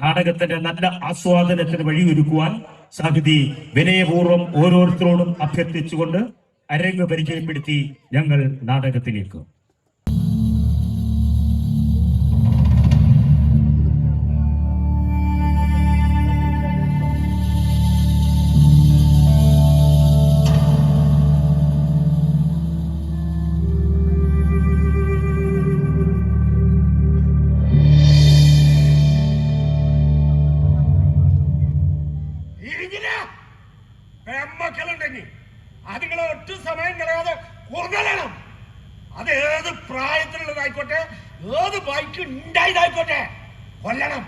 നാടകത്തിന്റെ നല്ല ആസ്വാദനത്തിന് വഴിയൊരുക്കുവാൻ സാഹിതി വിനയപൂർവ്വം ഓരോരുത്തരോടും അഭ്യർത്ഥിച്ചുകൊണ്ട് അരങ്ങ് പരിചയപ്പെടുത്തി ഞങ്ങൾ നാടകത്തിലേക്ക്. പെമ്മക്കളുണ്ടെങ്കിൽ അതുങ്ങളെ ഒറ്റ സമയം കളയാതെ കൊല്ലണം. അത് ഏത് പ്രായത്തിലുള്ളതായിക്കോട്ടെ, ഏത് ബൈക്ക് ഉണ്ടായതായിക്കോട്ടെ, കൊല്ലണം.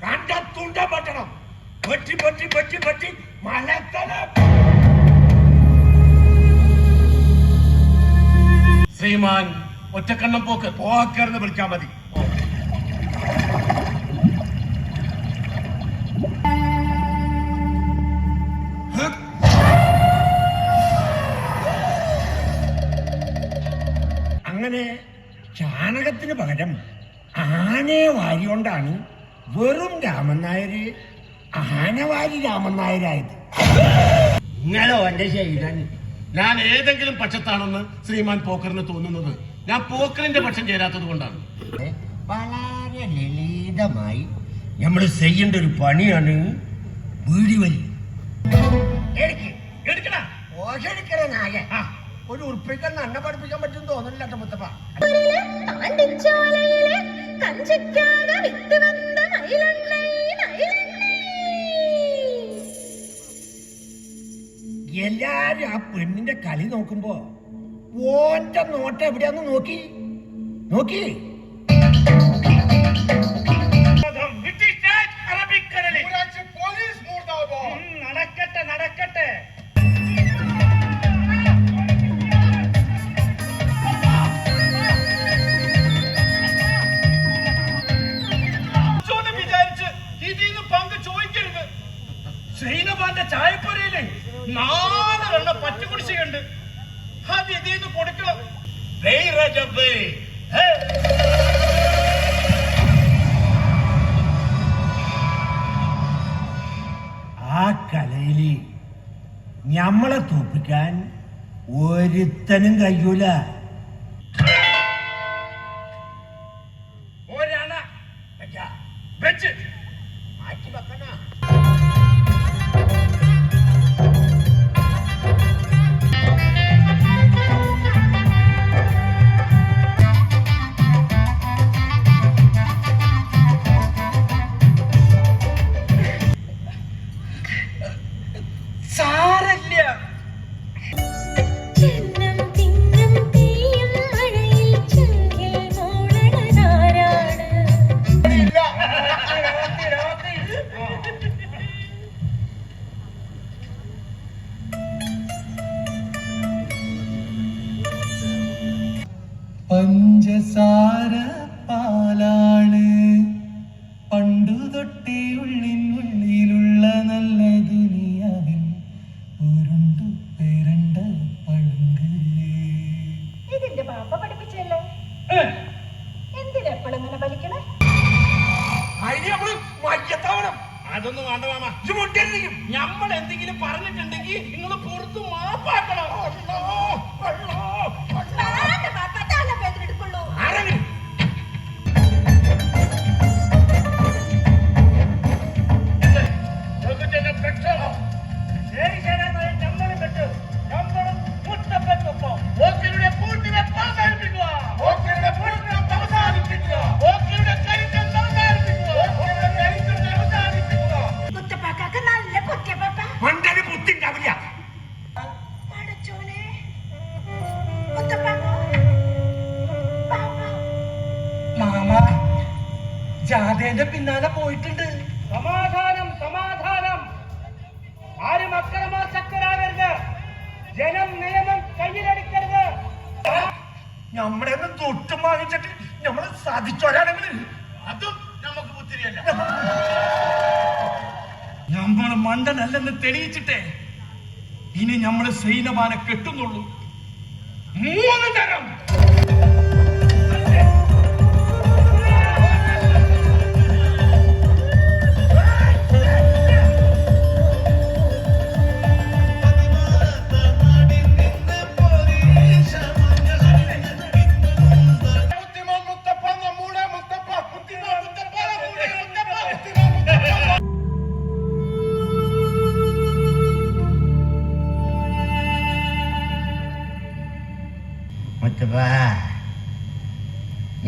കണ്ട തുണ്ട പറ്റണം. വെട്ടി വെട്ടി വെട്ടി വെട്ടി മലത്തണം. ശ്രീമാൻ ഒറ്റക്കണ്ണം പോക്കർന്ന് വിളിച്ചാൽ മതി. അങ്ങനെ ചാണകത്തിന് പകരം ആനയെ വാരികൊണ്ടാണ് വെറും രാമൻ നായര് ആനവാരി രാമൻ നായരായത്. നിങ്ങളോ എന്റെ ശരീരം. ഞാൻ ഏതെങ്കിലും പക്ഷത്താണെന്ന് ശ്രീമാൻ പോക്കറിന് തോന്നുന്നത് ഞാൻ പോക്കറിന്റെ പക്ഷം ചേരാത്തത് കൊണ്ടാണ്. വളരെ ലളിതമായി നമ്മൾ ചെയ്യേണ്ട ഒരു പണിയാണ് വീടിവലി. ഒരു ഉറപ്പിക്കാൻ നന്നെ പഠിപ്പിക്കാൻ പറ്റും തോന്നുന്നില്ല മുത്തപ്പ. എല്ലാരും ആ പെണ്ണിന്റെ കളി നോക്കുമ്പോ ഓന്റെ നോട്ടം എവിടെയാന്ന് നോക്കി നോക്കി. നടക്കട്ടെ നടക്കട്ടെ. ചായപ്പൊരയില് 4 പറ്റുകുടിശ്ശിയുണ്ട്. അത് ഇതിന്ന് കൊടുക്കണം. ആ കലയില് ഞമ്മളെ തോപ്പിക്കാൻ ഒരുത്തനും കഴിയൂല. ഒരണ വെച്ച് മാറ്റി വെക്കണ. പഞ്ചസാര പാലാണ് പണ്ടു തൊട്ടേ ഉള്ളിലുള്ള നല്ല ദുനിയാവിൽ ഉരുണ്ടു പേരണ്ട പഴങ്ക്. ഇതിന്റെ പാപ്പ പഠിപ്പിച്ചല്ലേ, എന്തിനെപ്പോഴെങ്ങനെ വലിക്കണേ? അതൊന്നും വേണ്ട മാമ. നമ്മൾ എന്തെങ്കിലും പറഞ്ഞിട്ടുണ്ടെങ്കിൽ നിങ്ങൾ പുറത്ത് മാപ്പാക്കണം. മാമ ജാഥേന്റെ പിന്നാലെ പോയിട്ടുണ്ട്. സമാധാനം സമാധാനം. ആരും അക്രമാസക്തരാകരുത്. ജനം നിയമം കയ്യിലെടുക്കരുത്. നമ്മളെ തൊട്ടും വാങ്ങിച്ചിട്ട് നമ്മള് സാധിച്ചോരാണെങ്കിൽ അതും നമുക്ക് പുത്തിരിയല്ല. നമ്മള് മണ്ടനല്ലെന്ന് തെളിയിച്ചിട്ടേ ഇനി നമ്മള് സൈനമാനെ കെട്ടുന്നുള്ളൂ. 3 തരം.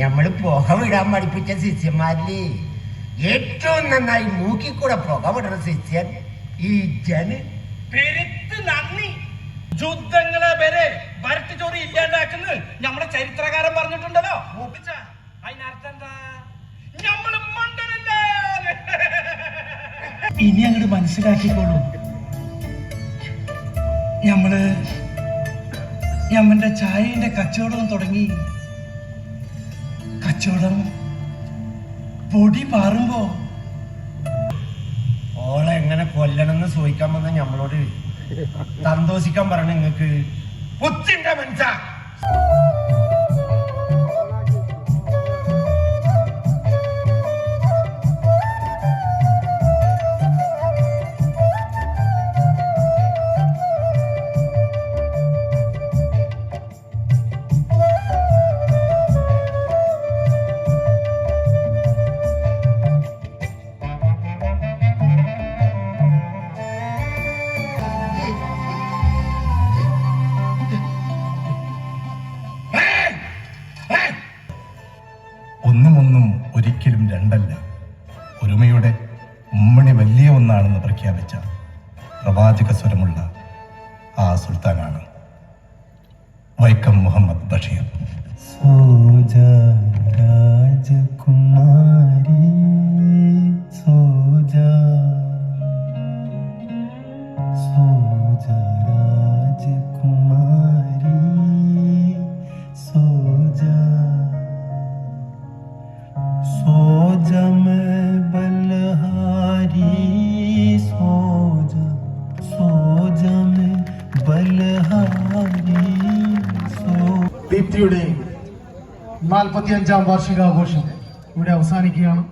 നമ്മള് പുക വിടാൻ പഠിപ്പിച്ച ശിഷ്യന്മാരില് ഏറ്റവും നന്നായി മൂക്കിക്കൂടെ പുക വിടുന്ന ശിഷ്യൻ ഈ ജന്. പെരുത്ത് നന്ദി. യുദ്ധങ്ങളെ വരെ വരട്ട് ചോറി ഇല്ലാണ്ടാക്കുന്നത് നമ്മുടെ ചരിത്രകാരൻ പറഞ്ഞിട്ടുണ്ടല്ലോ. അതിനർത്ഥം എന്താ? നമ്മള് മണ്ടനല്ലേ? ഇനി അങ്ങോട്ട് മനസ്സിലാക്കിക്കോളൂ. ഞമ്മന്റെ ചായന്റെ കച്ചവടം തുടങ്ങി. കച്ചവടം പൊടി പാറുമ്പോ ഓളെ എങ്ങനെ കൊല്ലണമെന്ന് ചോദിക്കാൻ വന്ന നമ്മളോട് സന്തോഷിക്കാൻ പറഞ്ഞ നിങ്ങക്ക് പുച്ചിന്റെ മനസ്സാ. ഒന്നും ഒരിക്കലും രണ്ടല്ല, ഒരുമയുടെ ഉമ്മണി വലിയ ഒന്നാണെന്ന് പ്രഖ്യാപിച്ച പ്രവാചക സ്വരമുള്ള ആ സുൽത്താനാണ് വൈക്കം മുഹമ്മദ് ബഷീർ. രാജകുമാരി രാജകുമാരി सोजा में बलहारी सोजा में बलहारी ദീപ്തിയുടെ 45-ാം വാർഷികാഘോഷം ഇവിടെ അവസാനിക്കുകയാണ്.